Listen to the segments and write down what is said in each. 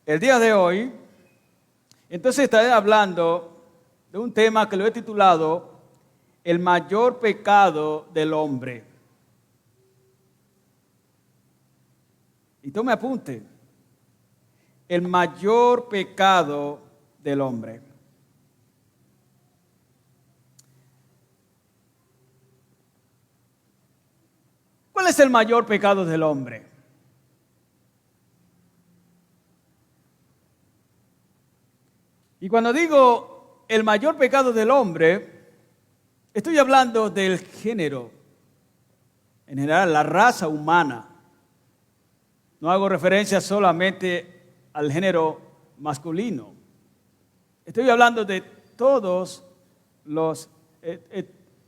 El día de hoy, entonces estaré hablando de un tema que lo he titulado El mayor pecado del hombre. Y tome apunte, el mayor pecado del hombre. ¿Cuál es el mayor pecado del hombre? Y cuando digo el mayor pecado del hombre, estoy hablando del género, en general la raza humana. No hago referencia solamente al género masculino. Estoy hablando de todos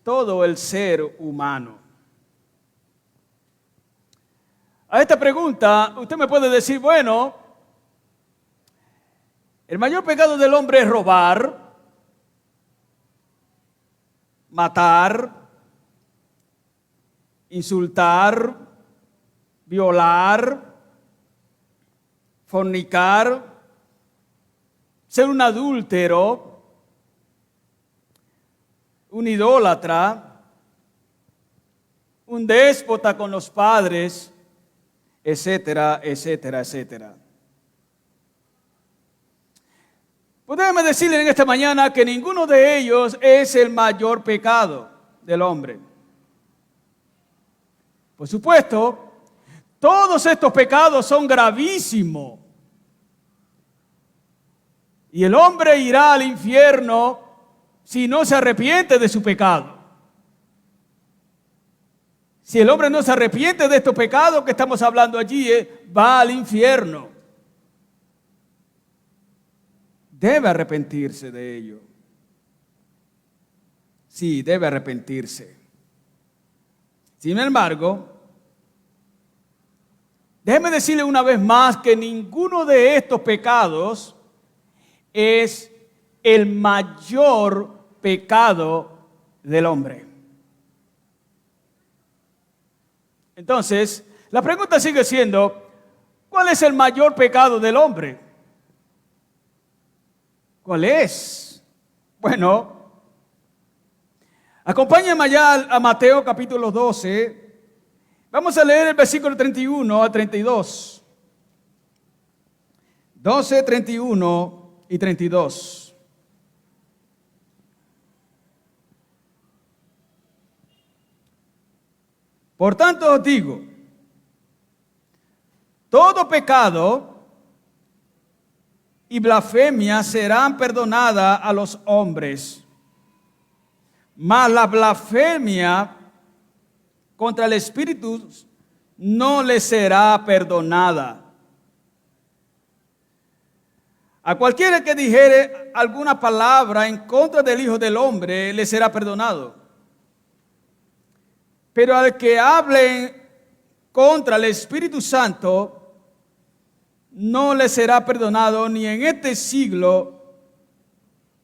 todo el ser humano. A esta pregunta usted me puede decir, bueno, el mayor pecado del hombre es robar, matar, insultar, violar, fornicar, ser un adúltero, un idólatra, un déspota con los padres, etcétera, etcétera, etcétera. Pues déjeme decirle en esta mañana que ninguno de ellos es el mayor pecado del hombre. Por supuesto, todos estos pecados son gravísimos. Y el hombre irá al infierno si no se arrepiente de su pecado. Si el hombre no se arrepiente de estos pecados que estamos hablando allí, va al infierno. Debe arrepentirse de ello. Sí, debe arrepentirse. Sin embargo, déjeme decirle una vez más que ninguno de estos pecados es el mayor pecado del hombre. Entonces, la pregunta sigue siendo, ¿cuál es el mayor pecado del hombre? ¿Cuál es? Bueno, acompáñenme allá a Mateo capítulo 12. Vamos a leer el versículo 31 a 32. 12, 31 y 32. Por tanto os digo, todo pecado y blasfemia serán perdonadas a los hombres, mas la blasfemia contra el Espíritu no le será perdonada. A cualquiera que dijere alguna palabra en contra del Hijo del Hombre le será perdonado. Pero al que hable contra el Espíritu Santo no le será perdonado ni en este siglo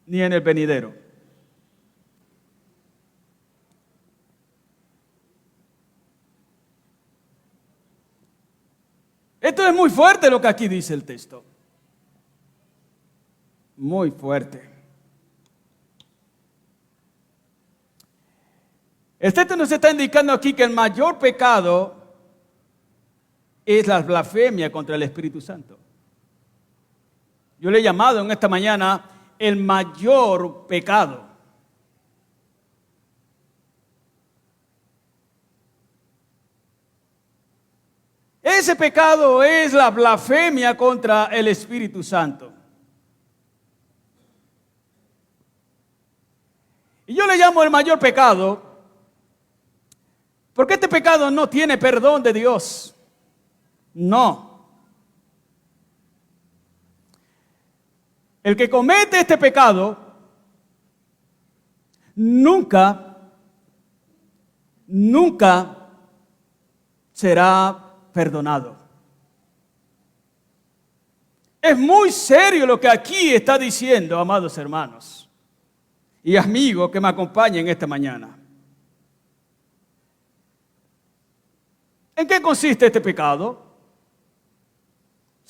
ni en el venidero. Esto es muy fuerte lo que aquí dice el texto. Muy fuerte. El texto nos está indicando aquí que el mayor pecado es la blasfemia contra el Espíritu Santo. Yo le he llamado en esta mañana el mayor pecado. Ese pecado es la blasfemia contra el Espíritu Santo. Y yo le llamo el mayor pecado porque este pecado no tiene perdón de Dios. No. El que comete este pecado nunca será perdonado. Es muy serio lo que aquí está diciendo, amados hermanos y amigos que me acompañan esta mañana. ¿En qué consiste este pecado?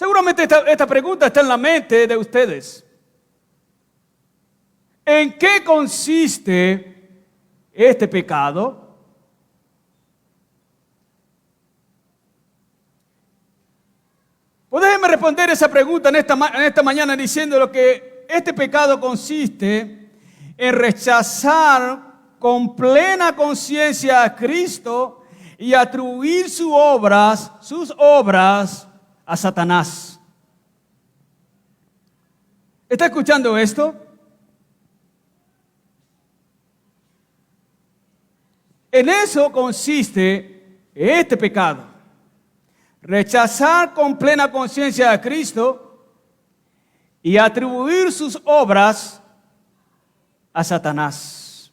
Seguramente esta pregunta está en la mente de ustedes. ¿En qué consiste este pecado? Pues déjenme responder esa pregunta en esta mañana diciendo que este pecado consiste en rechazar con plena conciencia a Cristo y atribuir sus obras a Satanás. ¿Está escuchando esto? En eso consiste este pecado. Rechazar con plena conciencia a Cristo y atribuir sus obras a Satanás.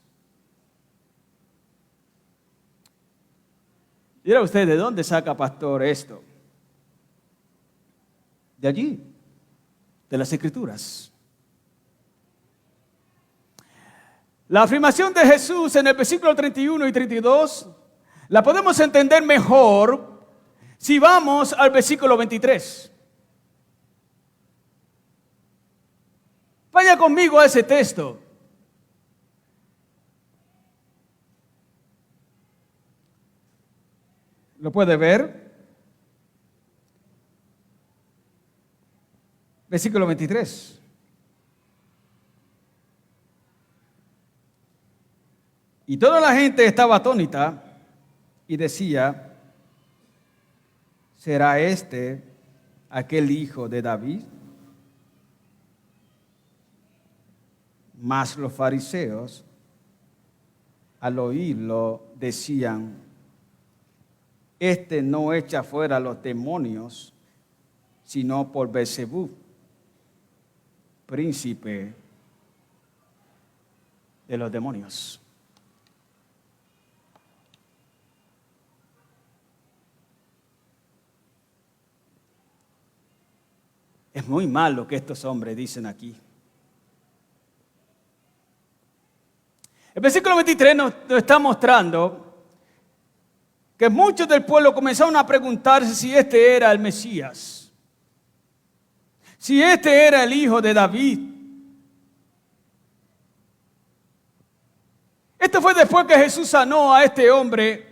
Dirá usted, ¿de dónde saca, pastor, esto? De allí, de las Escrituras. La afirmación de Jesús en el versículo 31 y 32 la podemos entender mejor si vamos al versículo 23. Vaya conmigo a ese texto. ¿Lo puede ver? Versículo 23. Y toda la gente estaba atónita y decía, ¿será este aquel hijo de David? Mas los fariseos, al oírlo, decían, este no echa fuera los demonios, sino por Beelzebub, príncipe de los demonios. Es muy mal lo que estos hombres dicen aquí. El versículo 23 nos está mostrando que muchos del pueblo comenzaron a preguntarse si este era el Mesías, si este era el hijo de David. Esto fue después que Jesús sanó a este hombre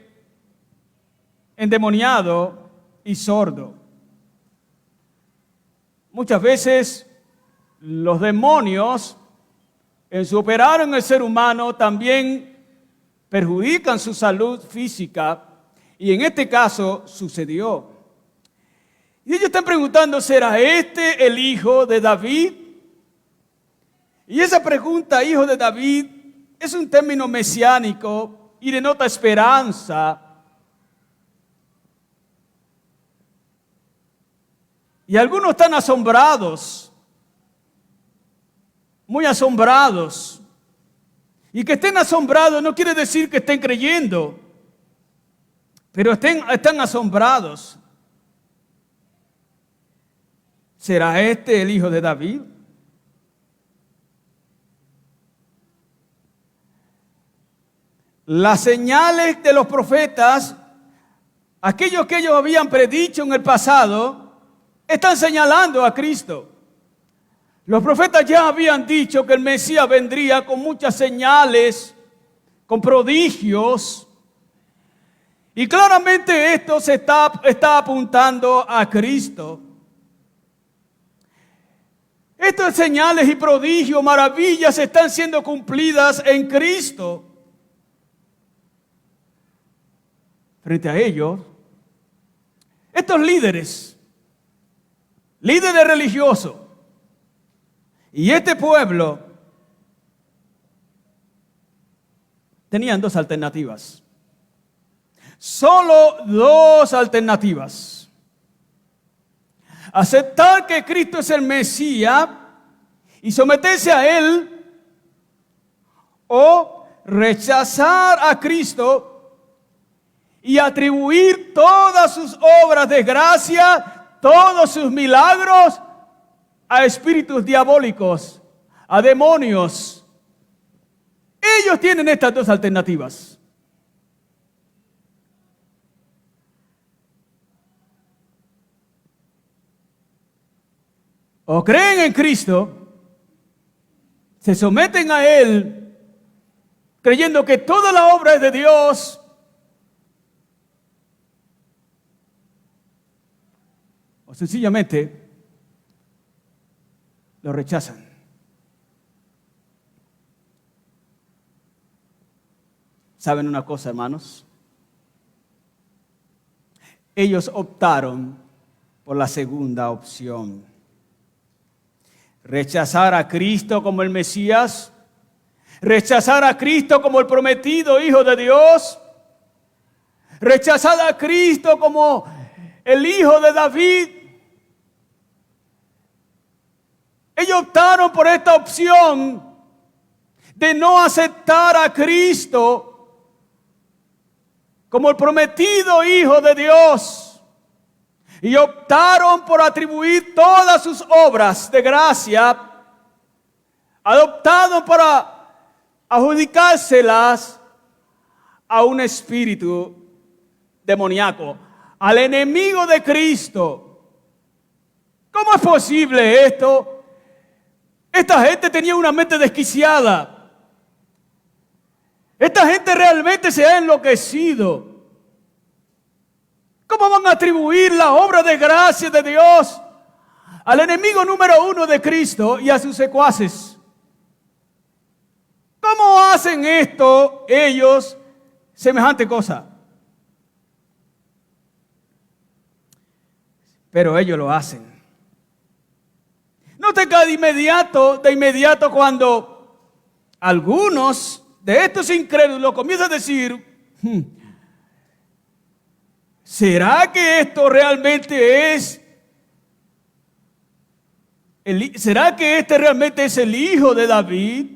endemoniado y sordo. Muchas veces los demonios, en su operar en el ser humano, también perjudican su salud física, y en este caso sucedió. Y ellos están preguntando, ¿será este el hijo de David? Y esa pregunta, hijo de David, es un término mesiánico y denota esperanza. Y algunos están asombrados, muy asombrados. Y que estén asombrados no quiere decir que estén creyendo, pero están asombrados. ¿Será este el hijo de David? Las señales de los profetas, aquellos que ellos habían predicho en el pasado, están señalando a Cristo. Los profetas ya habían dicho que el Mesías vendría con muchas señales, con prodigios. Y claramente esto se está apuntando a Cristo. Estas señales y prodigios, maravillas están siendo cumplidas en Cristo. Frente a ellos, estos líderes religiosos y este pueblo tenían dos alternativas. Solo dos alternativas. Aceptar que Cristo es el Mesías y someterse a Él, o rechazar a Cristo y atribuir todas sus obras de gracia, todos sus milagros, a espíritus diabólicos, a demonios. Ellos tienen estas dos alternativas. o creen en Cristo, se someten a Él, creyendo que toda la obra es de Dios, o sencillamente lo rechazan. ¿Saben una cosa, hermanos? Ellos optaron por la segunda opción. Rechazar a Cristo como el Mesías, rechazar a Cristo como el prometido Hijo de Dios, rechazar a Cristo como el Hijo de David. Ellos optaron por esta opción de no aceptar a Cristo como el prometido Hijo de Dios, y optaron por atribuir todas sus obras de gracia, adoptaron para adjudicárselas a un espíritu demoníaco, al enemigo de Cristo. ¿Cómo es posible esto? Esta gente tenía una mente desquiciada. Esta gente realmente se ha enloquecido. ¿Cómo van a atribuir la obra de gracia de Dios al enemigo número uno de Cristo y a sus secuaces? ¿Cómo hacen esto ellos, semejante cosa? Pero ellos lo hacen. Note que de inmediato cuando algunos de estos incrédulos comienzan a decir, ¿será que esto realmente es? ¿Será que este realmente es el Hijo de David?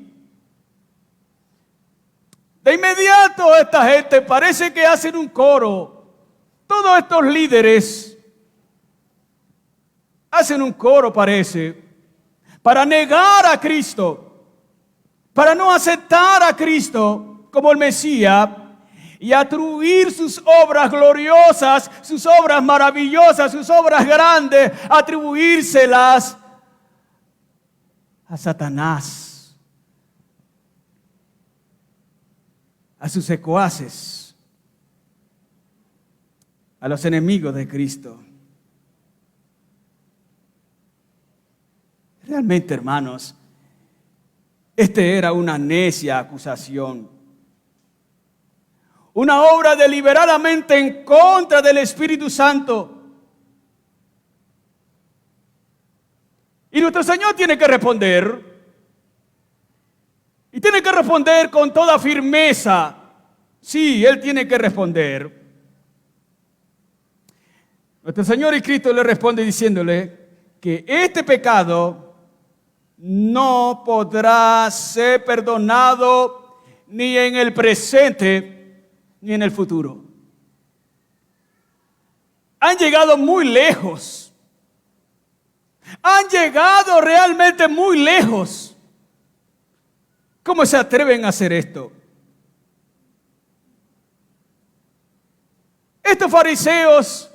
De inmediato esta gente parece que hacen un coro. Todos estos líderes hacen un coro, parece, para negar a Cristo, para no aceptar a Cristo como el Mesías y atribuir sus obras gloriosas, sus obras maravillosas, sus obras grandes, atribuírselas a Satanás, a sus secuaces, a los enemigos de Cristo. Realmente, hermanos, era una necia acusación. Una obra deliberadamente en contra del Espíritu Santo. Y nuestro Señor tiene que responder. Y tiene que responder con toda firmeza. Sí, Él tiene que responder. Nuestro Señor y Cristo le responde diciéndole que este pecado no podrá ser perdonado ni en el presente ni en el futuro. Han llegado muy lejos. Han llegado realmente muy lejos. ¿Cómo se atreven a hacer esto? Estos fariseos,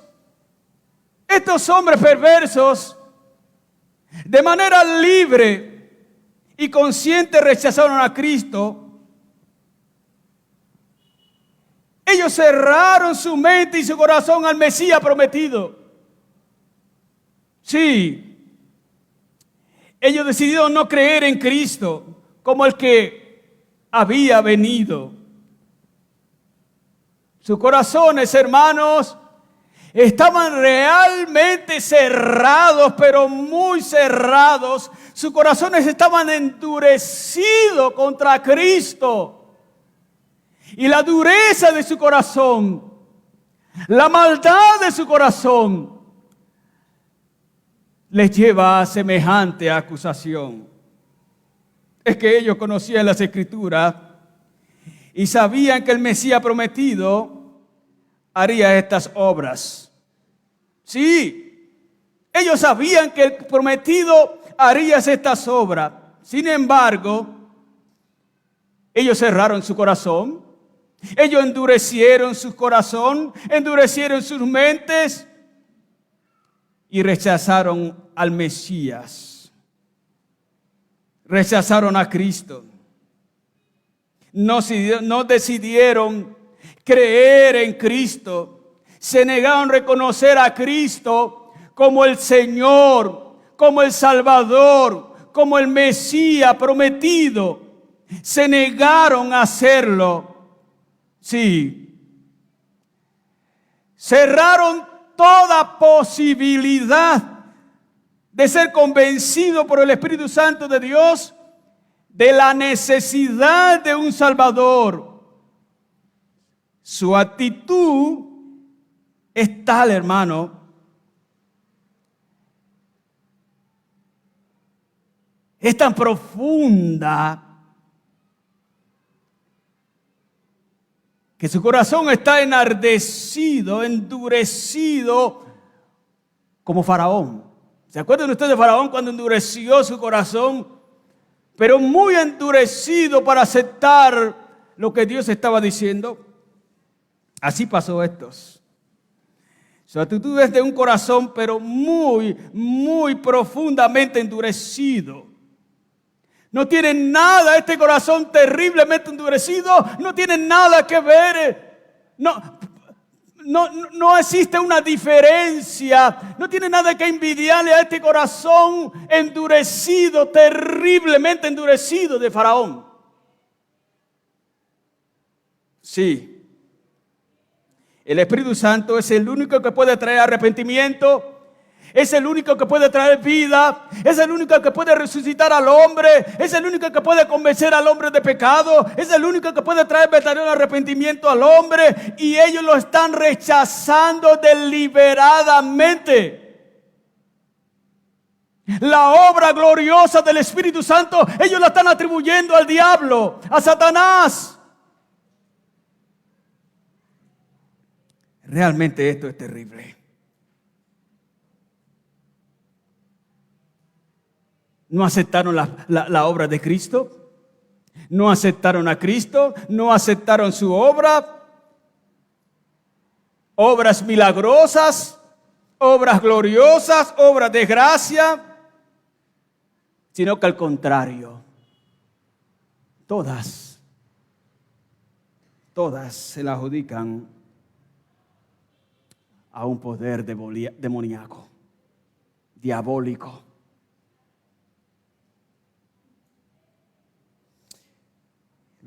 estos hombres perversos, de manera libre y consciente rechazaron a Cristo. Ellos cerraron su mente y su corazón al Mesías prometido. Sí, ellos decidieron no creer en Cristo como el que había venido. Sus corazones, hermanos, estaban realmente cerrados, pero muy cerrados. Sus corazones estaban endurecidos contra Cristo. Y la dureza de su corazón, la maldad de su corazón, les lleva a semejante acusación. Es que ellos conocían las Escrituras y sabían que el Mesías prometido haría estas obras. Sí, ellos sabían que el prometido haría estas obras. Sin embargo, ellos cerraron su corazón. Ellos endurecieron su corazón, endurecieron sus mentes. y rechazaron al Mesías. Rechazaron a Cristo. No decidieron creer en Cristo. Se negaron a reconocer a Cristo como el Señor, como el Salvador, como el Mesías prometido. Se negaron a hacerlo. Sí. Cerraron toda posibilidad de ser convencido por el Espíritu Santo de Dios de la necesidad de un Salvador. Su actitud es tal, hermano, es tan profunda que su corazón está enardecido, endurecido como Faraón. ¿Se acuerdan ustedes de Faraón cuando endureció su corazón? Pero muy endurecido para aceptar lo que Dios estaba diciendo. Así pasó estos. Su actitud es de un corazón, pero muy, muy profundamente endurecido. No tiene nada, este corazón terriblemente endurecido, no tiene nada que ver. No existe una diferencia, no tiene nada que envidiarle a este corazón endurecido, terriblemente endurecido de Faraón. Sí. El Espíritu Santo es el único que puede traer arrepentimiento, es el único que puede traer vida, es el único que puede resucitar al hombre, es el único que puede convencer al hombre de pecado, es el único que puede traer verdadero arrepentimiento al hombre, y ellos lo están rechazando deliberadamente. La obra gloriosa del Espíritu Santo, ellos la están atribuyendo al diablo, a Satanás. Realmente esto es terrible. No aceptaron la obra de Cristo, no aceptaron a Cristo, no aceptaron su obra, obras milagrosas, obras gloriosas, obras de gracia, sino que al contrario, todas se la adjudican a un poder demoníaco, diabólico.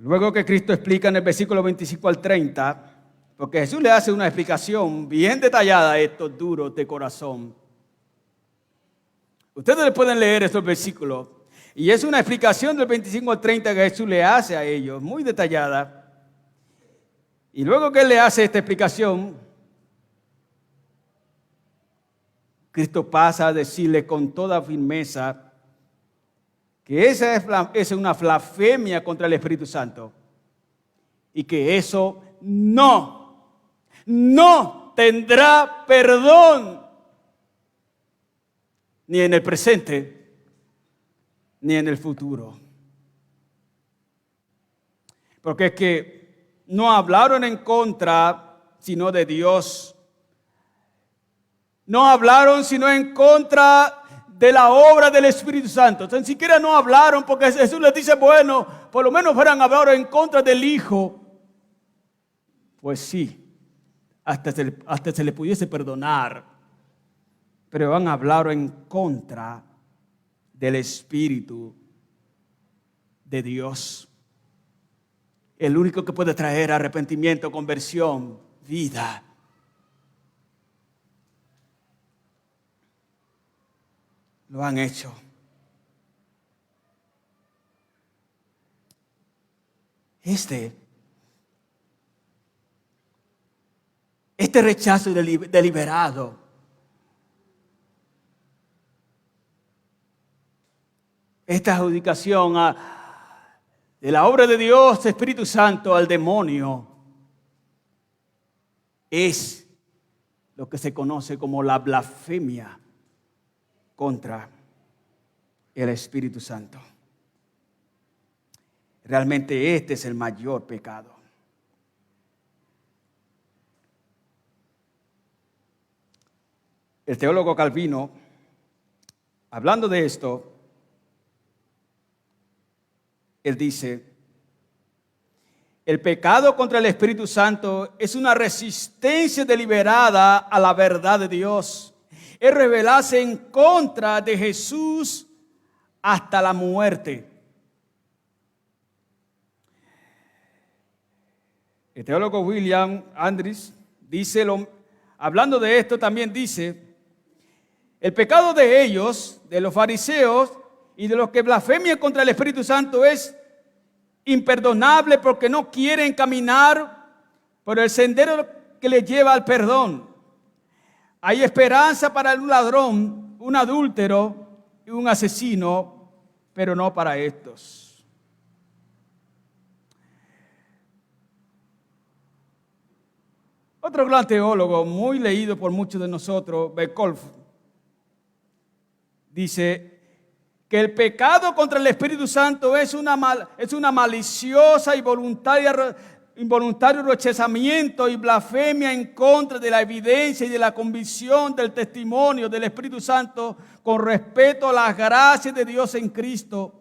Luego que Cristo explica en el versículo 25 al 30, porque Jesús le hace una explicación bien detallada a estos duros de corazón. Ustedes le pueden leer estos versículos. Y es una explicación del 25 al 30 que Jesús le hace a ellos, muy detallada. Y luego que Él le hace esta explicación, Cristo pasa a decirle con toda firmeza que esa es una blasfemia contra el Espíritu Santo y que eso no tendrá perdón ni en el presente ni en el futuro. Porque es que no hablaron en contra sino de Dios. No hablaron sino en contra de la obra del Espíritu Santo. Ni siquiera no hablaron porque Jesús les dice, bueno, por lo menos fueran a hablar en contra del Hijo. Pues sí, hasta se le pudiese perdonar. Pero van a hablar en contra del Espíritu de Dios. El único que puede traer arrepentimiento, conversión, vida. Lo han hecho. Este rechazo deliberado esta adjudicación de la obra de Dios, Espíritu Santo, al demonio, es lo que se conoce como la blasfemia contra el Espíritu Santo. Realmente este es el mayor pecado. El teólogo Calvino, hablando de esto, él dice: el pecado contra el Espíritu Santo es una resistencia deliberada a la verdad de Dios. Es rebelarse en contra de Jesús hasta la muerte. El teólogo William Andrews dice, hablando de esto, también dice: el pecado de ellos, de los fariseos y de los que blasfemian contra el Espíritu Santo, es imperdonable porque no quieren caminar por el sendero que les lleva al perdón. Hay esperanza para un ladrón, un adúltero y un asesino, pero no para estos. Otro gran teólogo, muy leído por muchos de nosotros, Beckhoff, dice que el pecado contra el Espíritu Santo es una maliciosa y involuntario rechazamiento y blasfemia en contra de la evidencia y de la convicción del testimonio del Espíritu Santo con respecto a las gracias de Dios en Cristo.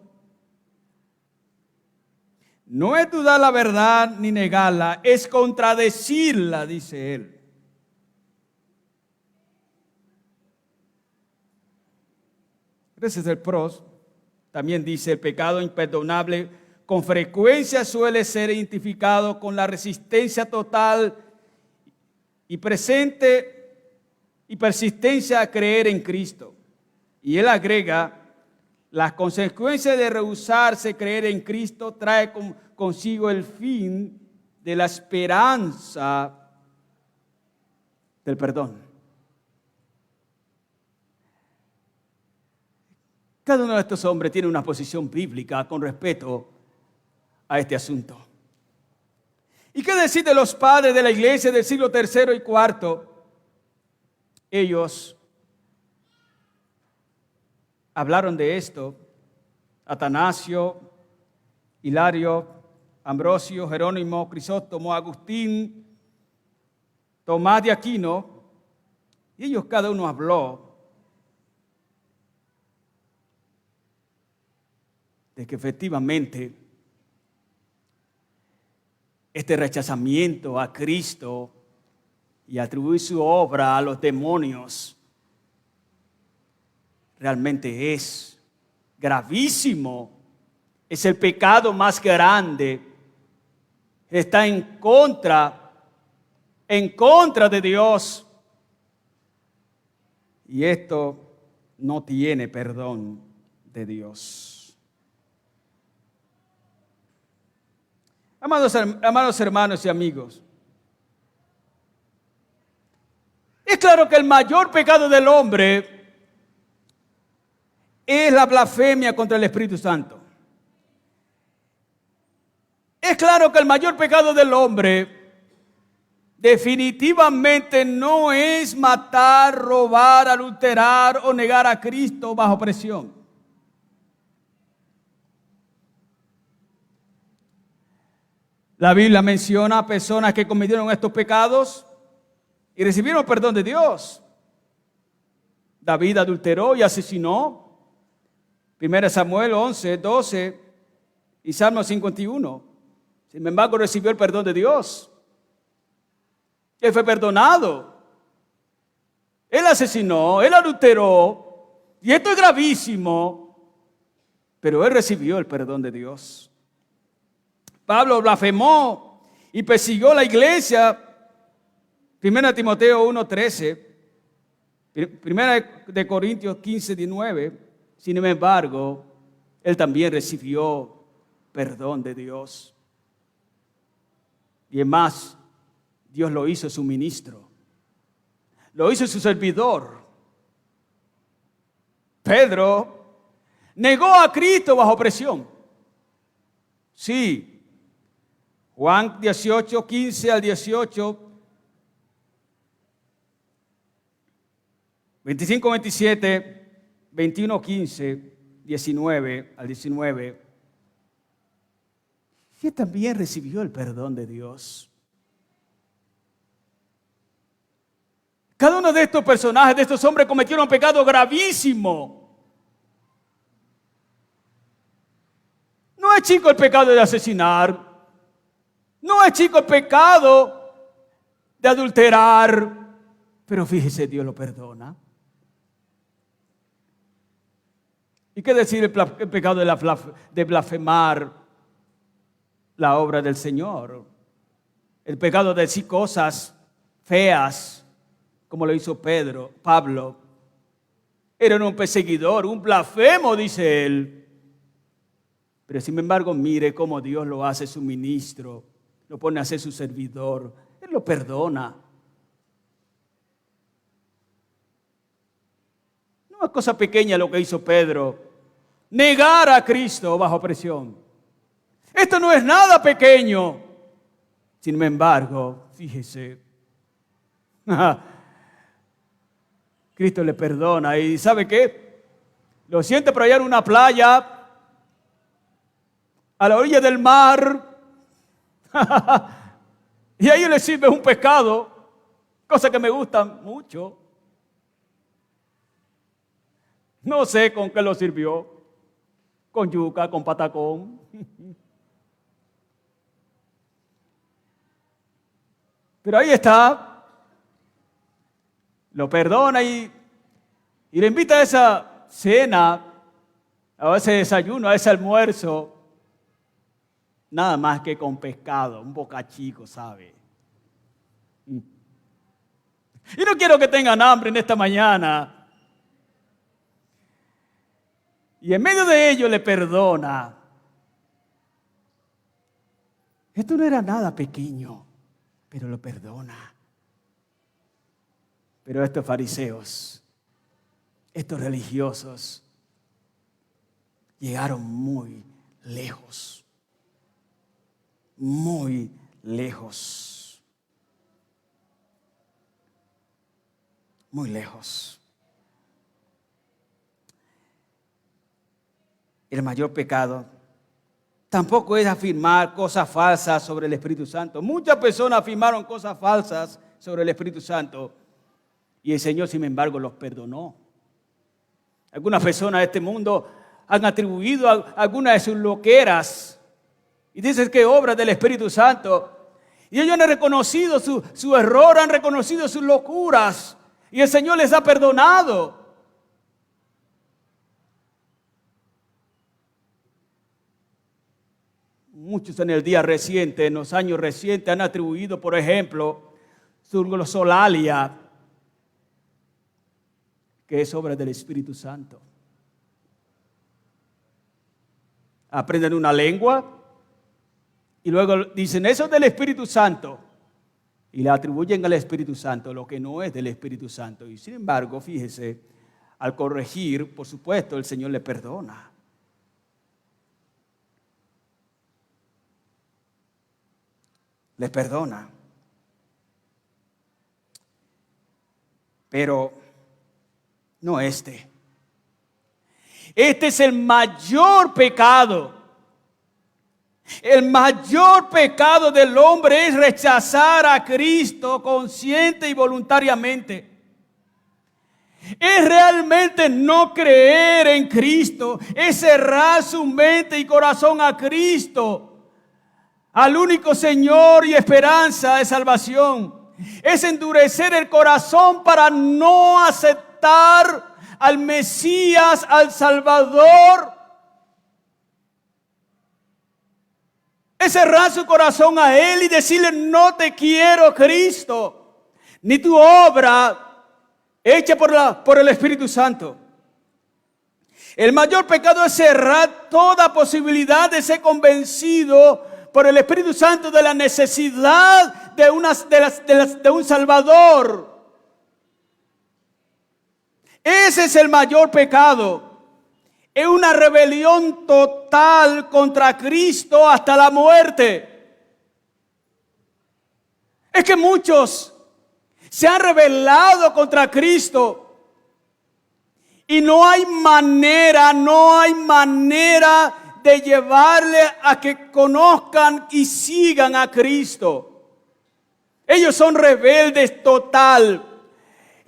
No es dudar la verdad ni negarla, es contradecirla, dice él. Ese es el pros. También dice: el pecado imperdonable con frecuencia suele ser identificado con la resistencia total y persistencia a creer en Cristo. Y él agrega: las consecuencias de rehusarse a creer en Cristo trae consigo el fin de la esperanza del perdón. Cada uno de estos hombres tiene una posición bíblica con respecto a este asunto. ¿Y qué decir de los padres de la iglesia del siglo III y IV? Ellos hablaron de esto: Atanasio, Hilario, Ambrosio, Jerónimo, Crisóstomo, Agustín, Tomás de Aquino, y ellos cada uno habló de que efectivamente este rechazamiento a Cristo y atribuir su obra a los demonios realmente es gravísimo. Es el pecado más grande. Está en contra de Dios. Y esto no tiene perdón de Dios. Amados hermanos y amigos, es claro que el mayor pecado del hombre es la blasfemia contra el Espíritu Santo. Es claro que el mayor pecado del hombre definitivamente no es matar, robar, adulterar o negar a Cristo bajo presión. La Biblia menciona a personas que cometieron estos pecados y recibieron perdón de Dios. David adulteró y asesinó. 1 Samuel 11, 12 y Salmo 51. Sin embargo, recibió el perdón de Dios. Él fue perdonado. Él asesinó, él adulteró. Y esto es gravísimo. Pero él recibió el perdón de Dios. Pablo blasfemó y persiguió la iglesia. 1 Timoteo 1:13, 1 Corintios 15:19. Sin embargo, él también recibió perdón de Dios. Y es más, Dios lo hizo su ministro. Lo hizo su servidor. Pedro negó a Cristo bajo presión. Sí. Juan 18, 15 al 18, 25, 27, 21, 15, 19 al 19. Y él también recibió el perdón de Dios. Cada uno de estos personajes, de estos hombres, cometieron un pecado gravísimo. No es chico el pecado de asesinar. No es chico el pecado de adulterar. Pero fíjese, Dios lo perdona. ¿Y qué decir el pecado de blasfemar la obra del Señor? El pecado de decir cosas feas, como lo hizo Pablo. Era un perseguidor, un blasfemo, dice él. Pero sin embargo, mire cómo Dios lo hace su ministro, lo pone a ser su servidor. Él lo perdona. No es cosa pequeña lo que hizo Pedro. Negar a Cristo bajo presión. Esto no es nada pequeño. Sin embargo, fíjese, Cristo le perdona. ¿Y sabe qué? Lo siente por allá en una playa, a la orilla del mar, y ahí le sirve un pescado, cosa que me gusta mucho. No sé con qué lo sirvió, con yuca, con patacón. Pero ahí está, lo perdona y le invita a esa cena, a ese desayuno, a ese almuerzo, nada más que con pescado, un bocachico, ¿sabe? Y no quiero que tengan hambre en esta mañana. Y en medio de ello le perdona. Esto no era nada pequeño, pero lo perdona. Pero estos fariseos, estos religiosos, llegaron muy lejos. Muy lejos. Muy lejos. El mayor pecado tampoco es afirmar cosas falsas sobre el Espíritu Santo. Muchas personas afirmaron cosas falsas sobre el Espíritu Santo y el Señor, sin embargo, los perdonó. Algunas personas de este mundo han atribuido algunas de sus loqueras y dicen que obras del Espíritu Santo. Y ellos han reconocido su error, han reconocido sus locuras y el Señor les ha perdonado. Muchos en el día reciente, en los años recientes, han atribuido, por ejemplo, su glosolalia, que es obra del Espíritu Santo. Aprenden una lengua y luego dicen, eso es del Espíritu Santo. Y le atribuyen al Espíritu Santo lo que no es del Espíritu Santo. Y sin embargo, fíjese, al corregir, por supuesto, el Señor le perdona. Les perdona. Pero no este. Este es el mayor pecado. El mayor pecado del hombre es rechazar a Cristo consciente y voluntariamente. Es realmente no creer en Cristo. Es cerrar su mente y corazón a Cristo, al único Señor y esperanza de salvación. Es endurecer el corazón para no aceptar al Mesías, al Salvador. Es cerrar su corazón a Él y decirle, no te quiero, Cristo, ni tu obra hecha por el Espíritu Santo. El mayor pecado es cerrar toda posibilidad de ser convencido por el Espíritu Santo de la necesidad de un Salvador. Ese es el mayor pecado. Es una rebelión total contra Cristo hasta la muerte. Es que muchos se han rebelado contra Cristo y no hay manera de llevarle a que conozcan y sigan a Cristo. Ellos son rebeldes total.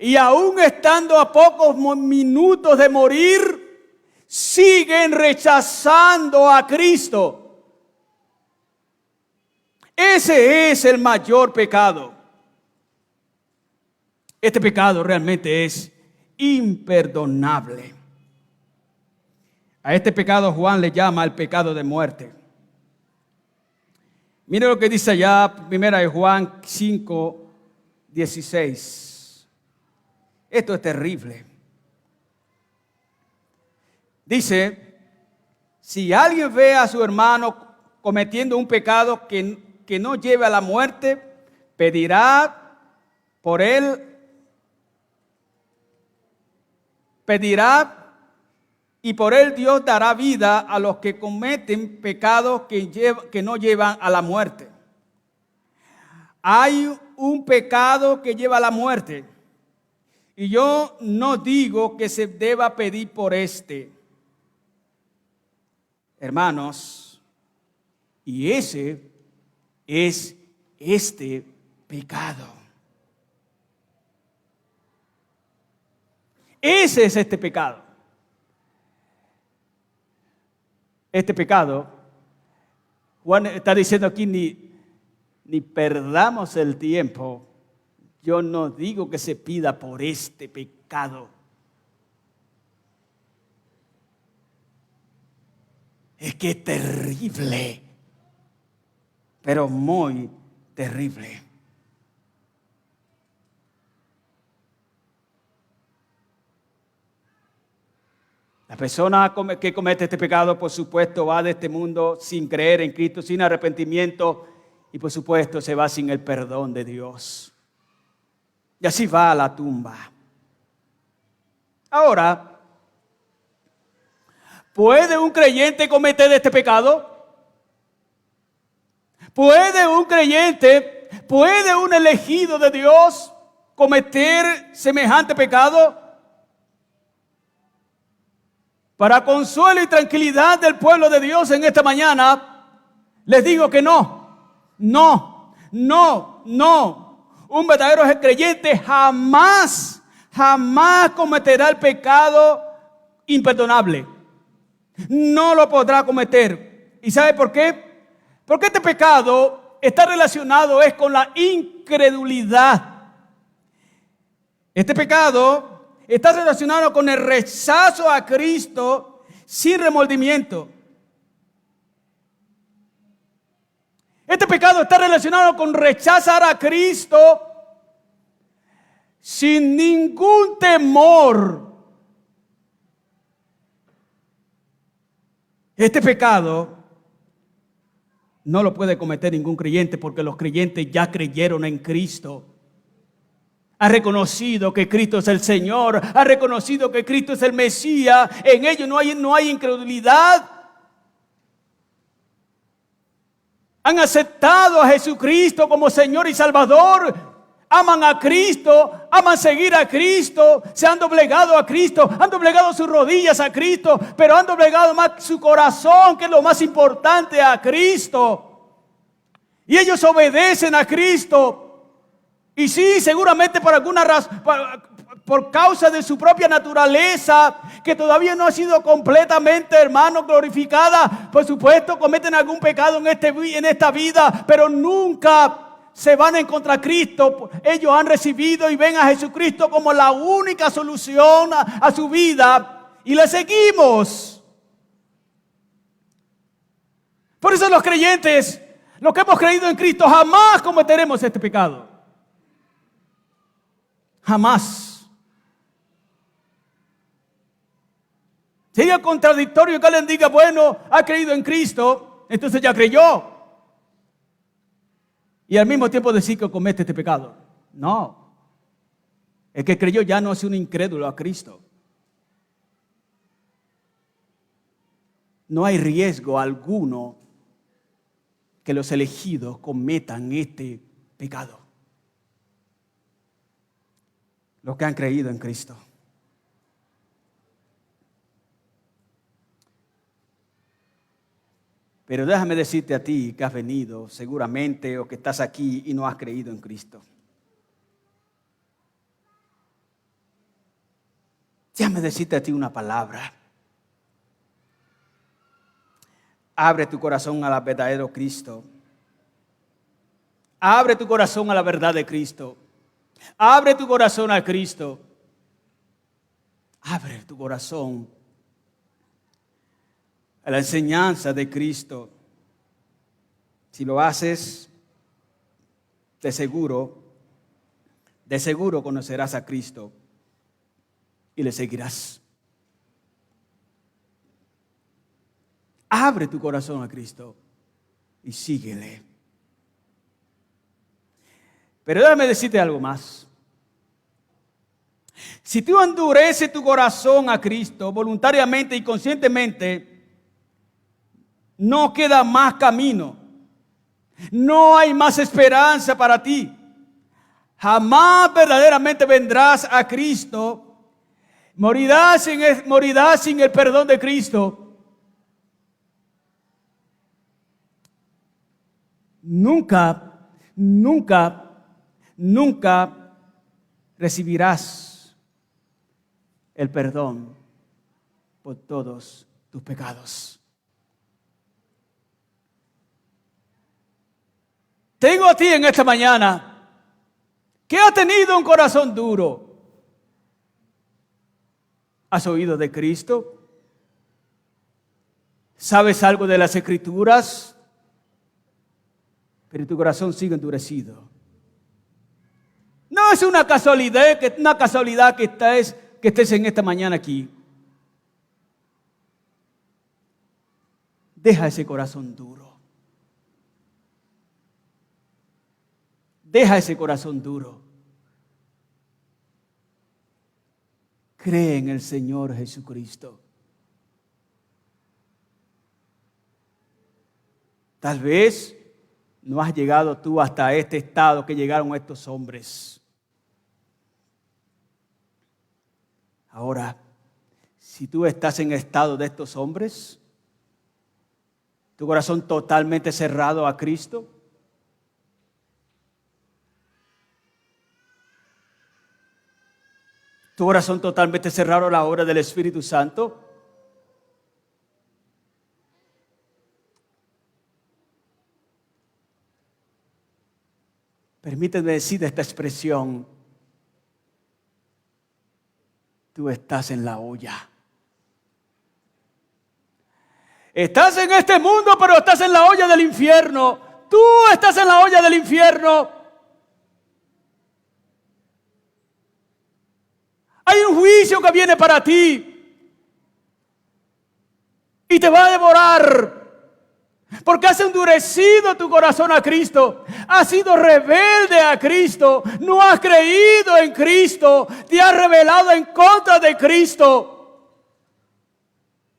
y aún estando a pocos minutos de morir, siguen rechazando a Cristo. Ese es el mayor pecado. Este pecado realmente es imperdonable. A este pecado Juan le llama el pecado de muerte. Mire lo que dice allá, 1 Juan 5, 16. Esto es terrible. Dice, si alguien ve a su hermano cometiendo un pecado que no lleve a la muerte, pedirá y por él Dios dará vida a los que cometen pecados que no llevan a la muerte. Hay un pecado que lleva a la muerte, y yo no digo que se deba pedir por este. Hermanos, y ese es este pecado. Ese es este pecado. Este pecado, Juan está diciendo aquí, ni perdamos el tiempo. Yo no digo que se pida por este pecado. Es que es terrible, pero muy terrible. La persona que comete este pecado, por supuesto, va de este mundo sin creer en Cristo, sin arrepentimiento, y por supuesto se va sin el perdón de Dios. Y así va a la tumba. Ahora, ¿puede un creyente cometer este pecado? ¿Puede un elegido de Dios cometer semejante pecado? Para consuelo y tranquilidad del pueblo de Dios en esta mañana, les digo que no. Un verdadero creyente jamás cometerá el pecado imperdonable. No lo podrá cometer. ¿Y sabe por qué? Porque este pecado está relacionado con la incredulidad. Este pecado está relacionado con el rechazo a Cristo sin remordimiento. Este pecado está relacionado con rechazar a Cristo sin ningún temor. Este pecado no lo puede cometer ningún creyente, porque los creyentes ya creyeron en Cristo. Ha reconocido que Cristo es el Señor, ha reconocido que Cristo es el Mesías. En ellos no hay incredulidad. Han aceptado a Jesucristo como Señor y Salvador. Aman a Cristo, aman seguir a Cristo, se han doblegado a Cristo, han doblegado sus rodillas a Cristo, pero han doblegado más su corazón, que es lo más importante, a Cristo. Y ellos obedecen a Cristo. Y sí, seguramente por alguna razón, por causa de su propia naturaleza, que todavía no ha sido completamente, hermano, glorificada, por supuesto cometen algún pecado en esta vida, pero nunca se van en contra de Cristo. Ellos han recibido y ven a Jesucristo como la única solución a su vida, y le seguimos. Por eso los creyentes, los que hemos creído en Cristo, jamás cometeremos este pecado. Jamás. Sería contradictorio que alguien diga, bueno, ha creído en Cristo, entonces ya creyó, y al mismo tiempo decir que comete este pecado. No. El que creyó ya no es un incrédulo a Cristo. No hay riesgo alguno que los elegidos cometan este pecado. Los que han creído en Cristo. Pero déjame decirte a ti que has venido seguramente, o que estás aquí y no has creído en Cristo. déjame decirte a ti una palabra. Abre tu corazón al verdadero Cristo. Abre tu corazón a la verdad de Cristo. Abre tu corazón a Cristo. Abre tu corazón a la enseñanza de Cristo. Si lo haces, de seguro conocerás a Cristo y le seguirás. Abre tu corazón a Cristo y síguele. Pero déjame decirte algo más. Si tú endureces tu corazón a Cristo voluntariamente y conscientemente, no queda más camino. No hay más esperanza para ti. Jamás verdaderamente vendrás a Cristo. Morirás sin el perdón de Cristo. Nunca recibirás el perdón por todos tus pecados. Tengo a ti en esta mañana que ha tenido un corazón duro. ¿Has oído de Cristo? ¿Sabes algo de las Escrituras? Pero tu corazón sigue endurecido. No es una casualidad que estés en esta mañana aquí. Deja ese corazón duro. Deja ese corazón duro. Cree en el Señor Jesucristo. Tal vez no has llegado tú hasta este estado que llegaron estos hombres. Ahora, si tú estás en el estado de estos hombres, tu corazón totalmente cerrado a Cristo, tu corazón totalmente cerrado a la obra del Espíritu Santo, permíteme decir esta expresión: tú estás en la olla. Estás en este mundo, pero estás en la olla del infierno. Tú estás en la olla del infierno. Hay un juicio que viene para ti y te va a devorar. Porque has endurecido tu corazón a Cristo, has sido rebelde a Cristo, no has creído en Cristo, te has rebelado en contra de Cristo.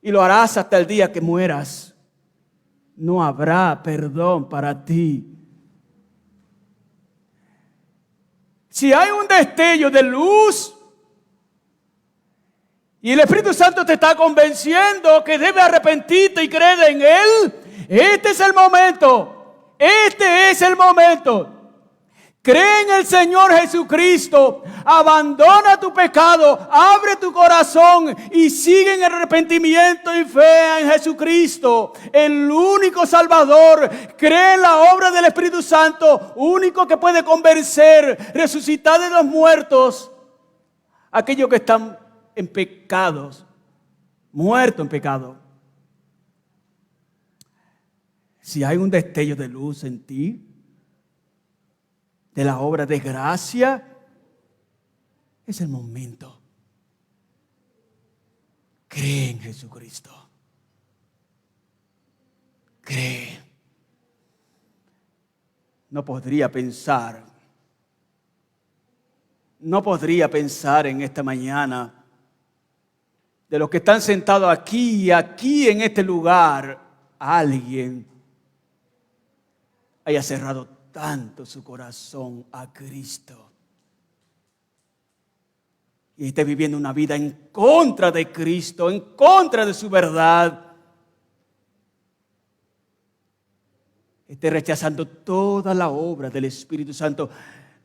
Y lo harás hasta el día que mueras. No habrá perdón para ti. Si hay un destello de luz y el Espíritu Santo te está convenciendo que debes arrepentirte y creer en Él, este es el momento. Este es el momento. Cree en el Señor Jesucristo. Abandona tu pecado. Abre tu corazón y sigue en arrepentimiento y fe en Jesucristo, el único Salvador. Cree en la obra del Espíritu Santo, único que puede convencer, resucitar de los muertos aquellos que están en pecados, muertos en pecado. Si hay un destello de luz en ti, de la obra de gracia, es el momento. Cree en Jesucristo. Cree. No podría pensar en esta mañana de los que están sentados aquí en este lugar, alguien haya cerrado tanto su corazón a Cristo y esté viviendo una vida en contra de Cristo, en contra de su verdad, esté rechazando toda la obra del Espíritu Santo.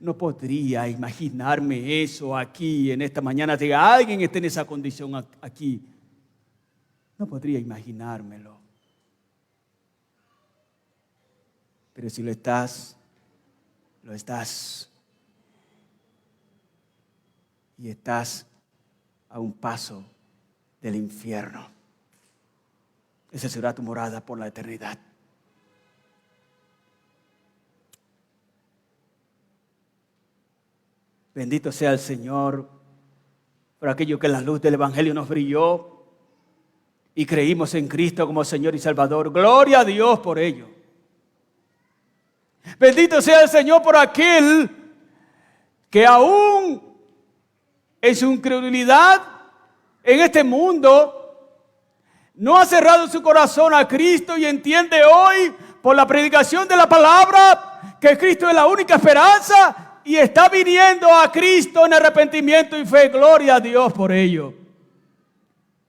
no podría imaginarme eso aquí en esta mañana. Si alguien esté en esa condición aquí, no podría imaginármelo. Pero si lo estás, lo estás. Y estás a un paso del infierno. Esa será tu morada por la eternidad. Bendito sea el Señor por aquello que la luz del Evangelio nos brilló y creímos en Cristo como Señor y Salvador. Gloria a Dios por ello. Bendito sea el Señor por aquel que aún en su incredulidad en este mundo no ha cerrado su corazón a Cristo y entiende hoy por la predicación de la palabra que Cristo es la única esperanza. Y está viniendo a Cristo en arrepentimiento y fe. Gloria a Dios por ello.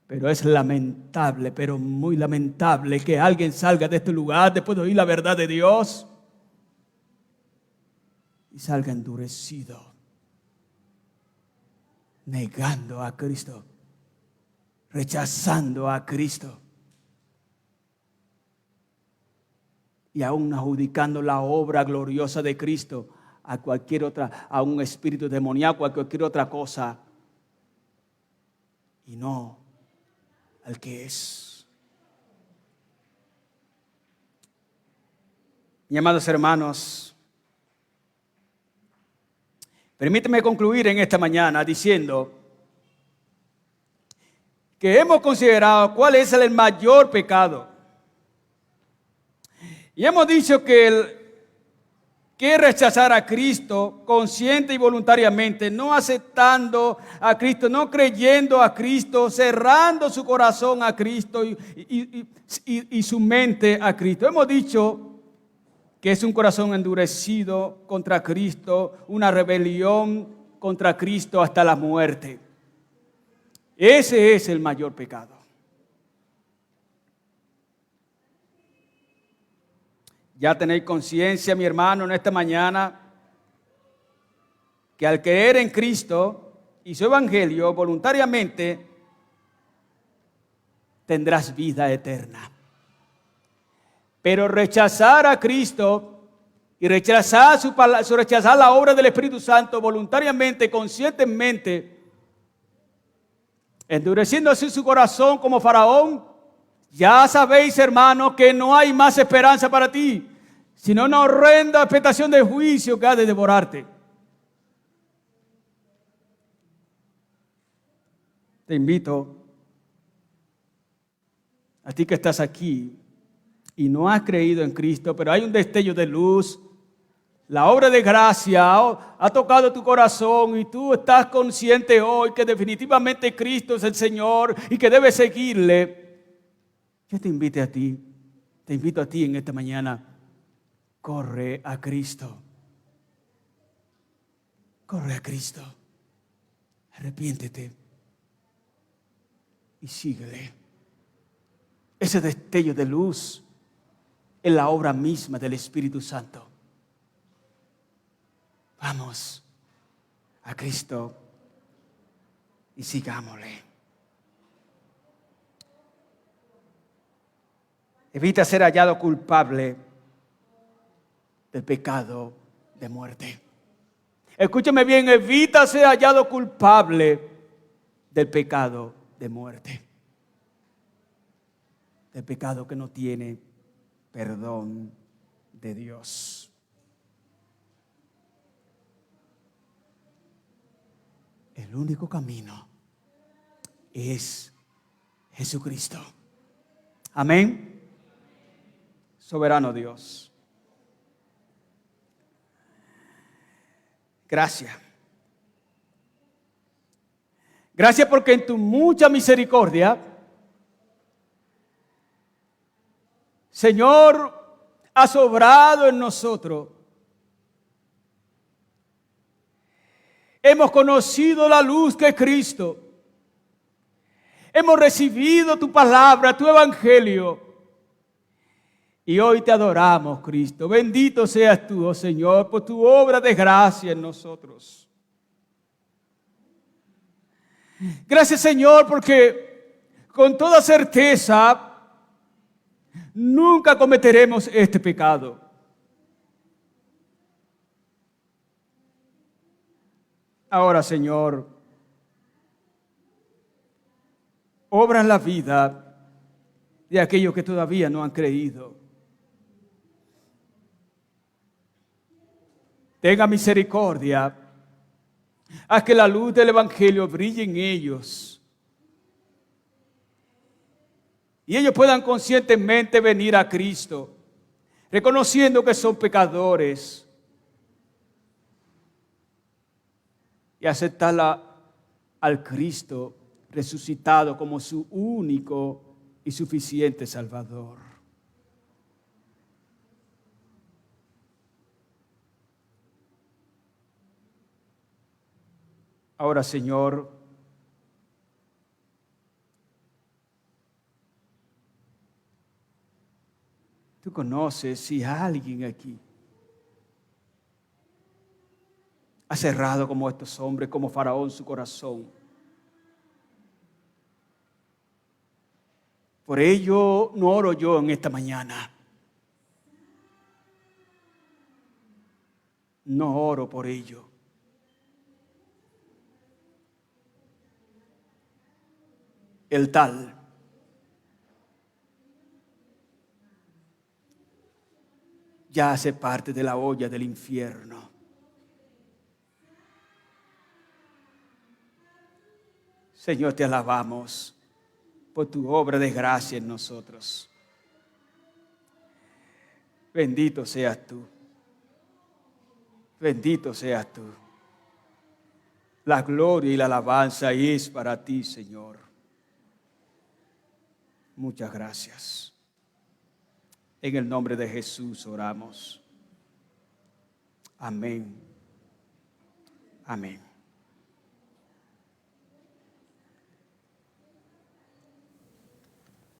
Pero es lamentable, pero muy lamentable que alguien salga de este lugar después de oír la verdad de Dios y salga endurecido, negando a Cristo, rechazando a Cristo y aún adjudicando la obra gloriosa de Cristo a cualquier otra, a un espíritu demoníaco, a cualquier otra cosa, y no al que es. Mis amados hermanos, permíteme concluir en esta mañana diciendo que hemos considerado cuál es el mayor pecado. Y hemos dicho que rechazar a Cristo consciente y voluntariamente, no aceptando a Cristo, no creyendo a Cristo, cerrando su corazón a Cristo y su mente a Cristo. Hemos dicho que es un corazón endurecido contra Cristo, una rebelión contra Cristo hasta la muerte. Ese es el mayor pecado. Ya tenéis conciencia, mi hermano, en esta mañana, que al creer en Cristo y su evangelio voluntariamente, tendrás vida eterna. Pero rechazar a Cristo y rechazar rechazar la obra del Espíritu Santo voluntariamente, conscientemente, endureciendo así su corazón como Faraón, ya sabéis, hermanos, que no hay más esperanza para ti, sino una horrenda expectación de juicio que ha de devorarte. Te invito, a ti que estás aquí y no has creído en Cristo, pero hay un destello de luz, la obra de gracia ha tocado tu corazón y tú estás consciente hoy que definitivamente Cristo es el Señor y que debes seguirle. Yo te invito a ti en esta mañana, corre a Cristo. Corre a Cristo. Arrepiéntete y síguele. Ese destello de luz es la obra misma del Espíritu Santo. Vamos a Cristo y sigámosle. Evita ser hallado culpable del pecado de muerte. Escúchame bien, evita ser hallado culpable del pecado de muerte. Del pecado que no tiene perdón de Dios. El único camino es Jesucristo. Amén. Soberano Dios. Gracias. Gracias porque en tu mucha misericordia, Señor, has obrado en nosotros. Hemos conocido la luz que es Cristo. Hemos recibido tu palabra, tu evangelio. Y hoy te adoramos, Cristo. Bendito seas tú, oh Señor, por tu obra de gracia en nosotros. Gracias, Señor, porque con toda certeza nunca cometeremos este pecado. Ahora, Señor, obra en la vida de aquellos que todavía no han creído. Tenga misericordia, haz que la luz del Evangelio brille en ellos y ellos puedan conscientemente venir a Cristo, reconociendo que son pecadores y aceptar al Cristo resucitado como su único y suficiente Salvador. Ahora, Señor, tú conoces si alguien aquí ha cerrado como estos hombres, como Faraón, su corazón. Por ello no oro yo en esta mañana. No oro por ello. El tal ya hace parte de la olla del infierno. Señor, te alabamos por tu obra de gracia en nosotros. Bendito seas tú. Bendito seas tú. La gloria y la alabanza es para ti, Señor. Muchas gracias. En el nombre de Jesús oramos. Amén. Amén.